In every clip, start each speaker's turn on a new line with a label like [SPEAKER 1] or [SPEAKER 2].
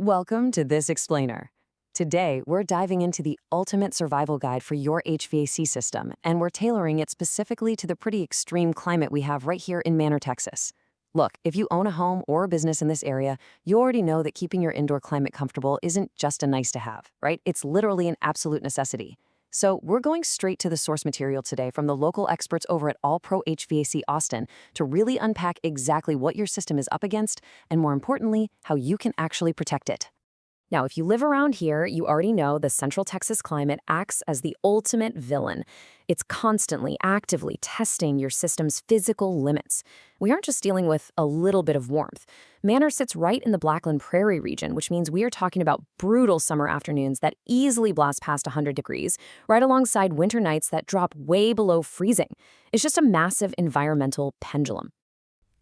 [SPEAKER 1] Welcome to This Explainer. Today, we're diving into the ultimate survival guide for your HVAC system, and we're tailoring it specifically to the pretty extreme climate we have right here in Manor, Texas. Look, if you own a home or a business in this area, you already know that keeping your indoor climate comfortable isn't just a nice to have, right? It's literally an absolute necessity. So we're going straight to the source material today from the local experts over at All Pro HVAC Austin to really unpack exactly what your system is up against and, more importantly, how you can actually protect it. Now, if you live around here, you already know the Central Texas climate acts as the ultimate villain. It's constantly, actively testing your system's physical limits. We aren't just dealing with a little bit of warmth. Manor sits right in the Blackland Prairie region, which means we are talking about brutal summer afternoons that easily blast past 100 degrees, right alongside winter nights that drop way below freezing. It's just a massive environmental pendulum.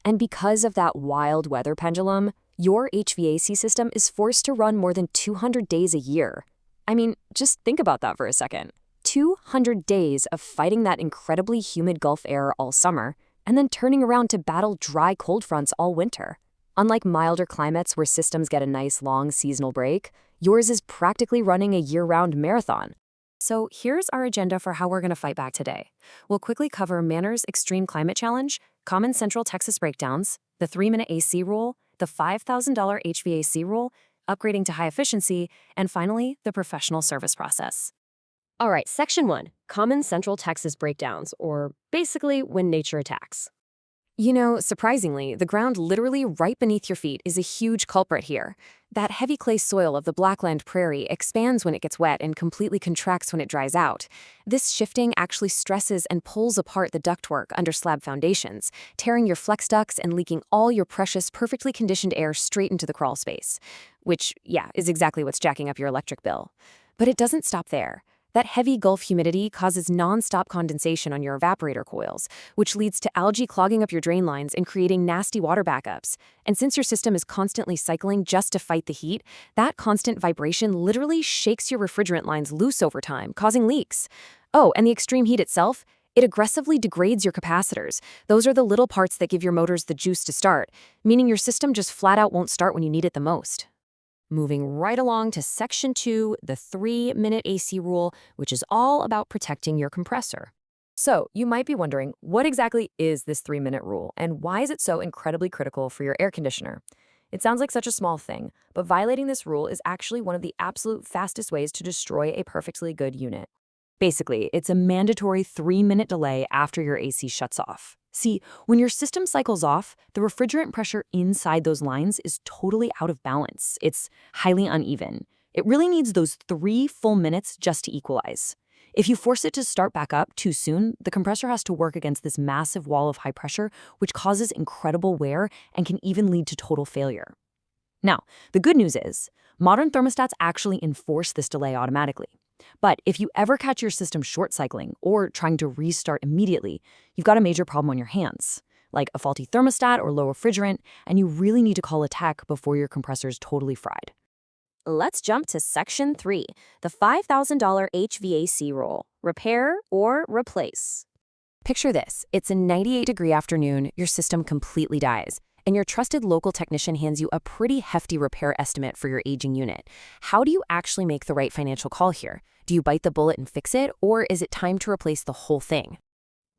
[SPEAKER 1] And because of that wild weather pendulum, your HVAC system is forced to run more than 200 days a year. I mean, just think about that for a second. 200 days of fighting that incredibly humid Gulf air all summer, and then turning around to battle dry cold fronts all winter. Unlike milder climates where systems get a nice long seasonal break, yours is practically running a year-round marathon. So here's our agenda for how we're going to fight back today. We'll quickly cover Manor's Extreme Climate Challenge, common Central Texas breakdowns, the 3-minute AC rule, the $5,000 HVAC rule, upgrading to high efficiency, and finally, the professional service process.
[SPEAKER 2] All right, Section 1, Common Central Texas Breakdowns, or basically when nature attacks.
[SPEAKER 1] You know, surprisingly, the ground literally right beneath your feet is a huge culprit here. That heavy clay soil of the Blackland Prairie expands when it gets wet and completely contracts when it dries out. This shifting actually stresses and pulls apart the ductwork under slab foundations, tearing your flex ducts and leaking all your precious, perfectly conditioned air straight into the crawl space. Which, yeah, is exactly what's jacking up your electric bill. But it doesn't stop there. That heavy Gulf humidity causes non-stop condensation on your evaporator coils, which leads to algae clogging up your drain lines and creating nasty water backups. And since your system is constantly cycling just to fight the heat, that constant vibration literally shakes your refrigerant lines loose over time, causing leaks. Oh, and the extreme heat itself? It aggressively degrades your capacitors. Those are the little parts that give your motors the juice to start, meaning your system just flat out won't start when you need it the most. Moving right along to Section 2, the 3-minute AC rule, which is all about protecting your compressor. So, you might be wondering, what exactly is this 3-minute rule, and why is it so incredibly critical for your air conditioner? It sounds like such a small thing, but violating this rule is actually one of the absolute fastest ways to destroy a perfectly good unit. Basically, it's a mandatory 3-minute delay after your AC shuts off. See, when your system cycles off, the refrigerant pressure inside those lines is totally out of balance. It's highly uneven. It really needs those 3 full minutes just to equalize. If you force it to start back up too soon, the compressor has to work against this massive wall of high pressure, which causes incredible wear and can even lead to total failure. Now, the good news is, modern thermostats actually enforce this delay automatically. But if you ever catch your system short-cycling or trying to restart immediately, you've got a major problem on your hands, like a faulty thermostat or low refrigerant, and you really need to call a tech before your compressor's totally fried.
[SPEAKER 2] Let's jump to Section 3, the $5,000 HVAC rule, repair or replace.
[SPEAKER 1] Picture this. It's a 98-degree afternoon, your system completely dies, and your trusted local technician hands you a pretty hefty repair estimate for your aging unit. How do you actually make the right financial call here? Do you bite the bullet and fix it, or is it time to replace the whole thing?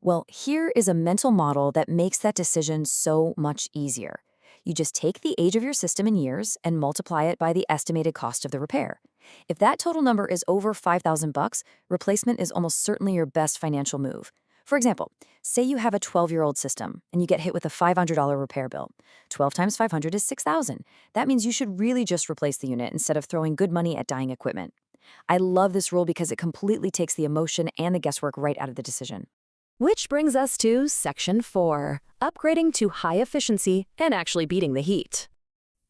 [SPEAKER 1] Well, here is a mental model that makes that decision so much easier. You just take the age of your system in years and multiply it by the estimated cost of the repair. If that total number is over $5,000, replacement is almost certainly your best financial move. For example, say you have a 12-year-old system and you get hit with a $500 repair bill. 12 times 500 is $6,000. That means you should really just replace the unit instead of throwing good money at dying equipment. I love this rule because it completely takes the emotion and the guesswork right out of the decision. Which brings us to Section 4, upgrading to high efficiency and actually beating the heat.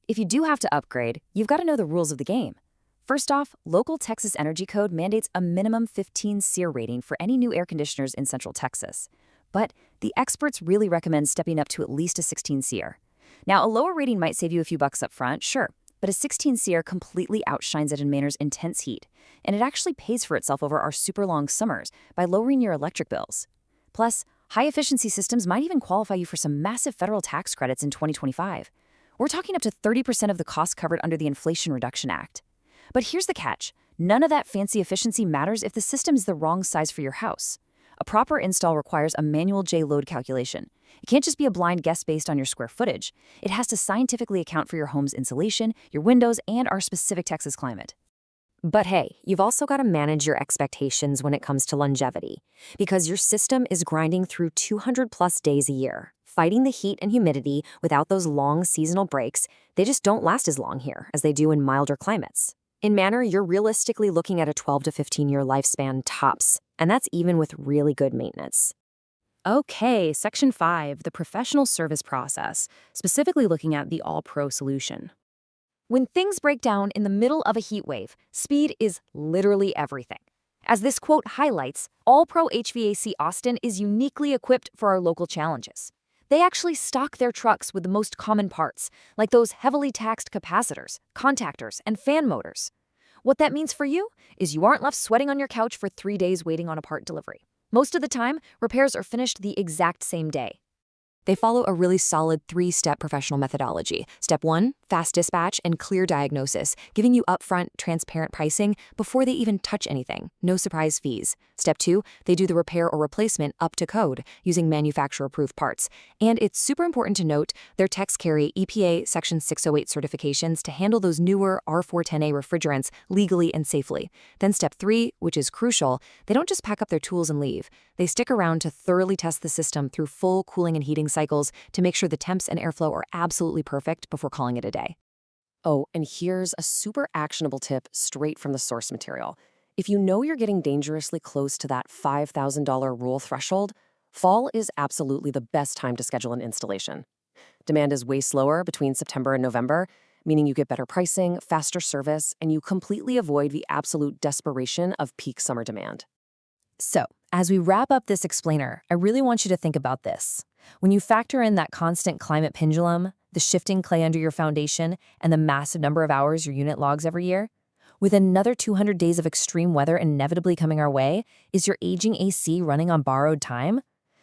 [SPEAKER 1] If you do have to upgrade, you've got to know the rules of the game. First off, local Texas Energy Code mandates a minimum 15 SEER rating for any new air conditioners in Central Texas. But the experts really recommend stepping up to at least a 16 SEER. Now, a lower rating might save you a few bucks up front, sure, but a 16 SEER completely outshines it in Manor's intense heat, and it actually pays for itself over our super long summers by lowering your electric bills. Plus, high-efficiency systems might even qualify you for some massive federal tax credits in 2025.
[SPEAKER 2] We're talking up to 30% of the cost covered under the Inflation Reduction Act. But here's the catch. None of that fancy efficiency matters if the system is the wrong size for your house. A proper install requires a manual J-load calculation. It can't just be a blind guess based on your square footage. It has to scientifically account for your home's insulation, your windows, and our specific Texas climate.
[SPEAKER 1] But hey, you've also got to manage your expectations when it comes to longevity, because your system is grinding through 200+ days a year. Fighting the heat and humidity without those long seasonal breaks, they just don't last as long here as they do in milder climates. In Manor, you're realistically looking at a 12 to 15-year lifespan tops, and that's even with really good maintenance.
[SPEAKER 2] Okay, Section 5, the professional service process, specifically looking at the all-pro solution.
[SPEAKER 1] When things break down in the middle of a heat wave, speed is literally everything. As this quote highlights, All Pro HVAC Austin is uniquely equipped for our local challenges. They actually stock their trucks with the most common parts, like those heavily taxed capacitors, contactors, and fan motors. What that means for you is you aren't left sweating on your couch for 3 days waiting on a part delivery. Most of the time, repairs are finished the exact same day. They follow a really solid 3-step professional methodology. Step 1, fast dispatch and clear diagnosis, giving you upfront, transparent pricing before they even touch anything. No surprise fees. Step 2, they do the repair or replacement up to code using manufacturer-approved parts. And it's super important to note, their techs carry EPA Section 608 certifications to handle those newer R410A refrigerants legally and safely. Then step 3, which is crucial, they don't just pack up their tools and leave. They stick around to thoroughly test the system through full cooling and heating cycles to make sure the temps and airflow are absolutely perfect before calling it a day. Oh, and here's a super actionable tip straight from the source material. If you know you're getting dangerously close to that $5,000 rule threshold, fall is absolutely the best time to schedule an installation. Demand is way slower between September and November, meaning you get better pricing, faster service, and you completely avoid the absolute desperation of peak summer demand.
[SPEAKER 2] So, as we wrap up this explainer, I really want you to think about this. When you factor in that constant climate pendulum, the shifting clay under your foundation, and the massive number of hours your unit logs every year, with another 200 days of extreme weather inevitably coming our way, is your aging AC running on borrowed time?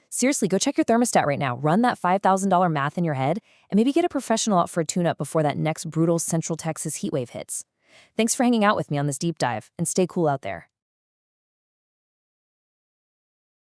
[SPEAKER 2] Seriously, go check your thermostat right now, run that $5,000 math in your head, and maybe get a professional out for a tune-up before that next brutal Central Texas heatwave hits. Thanks for hanging out with me on this deep dive, and stay cool out there.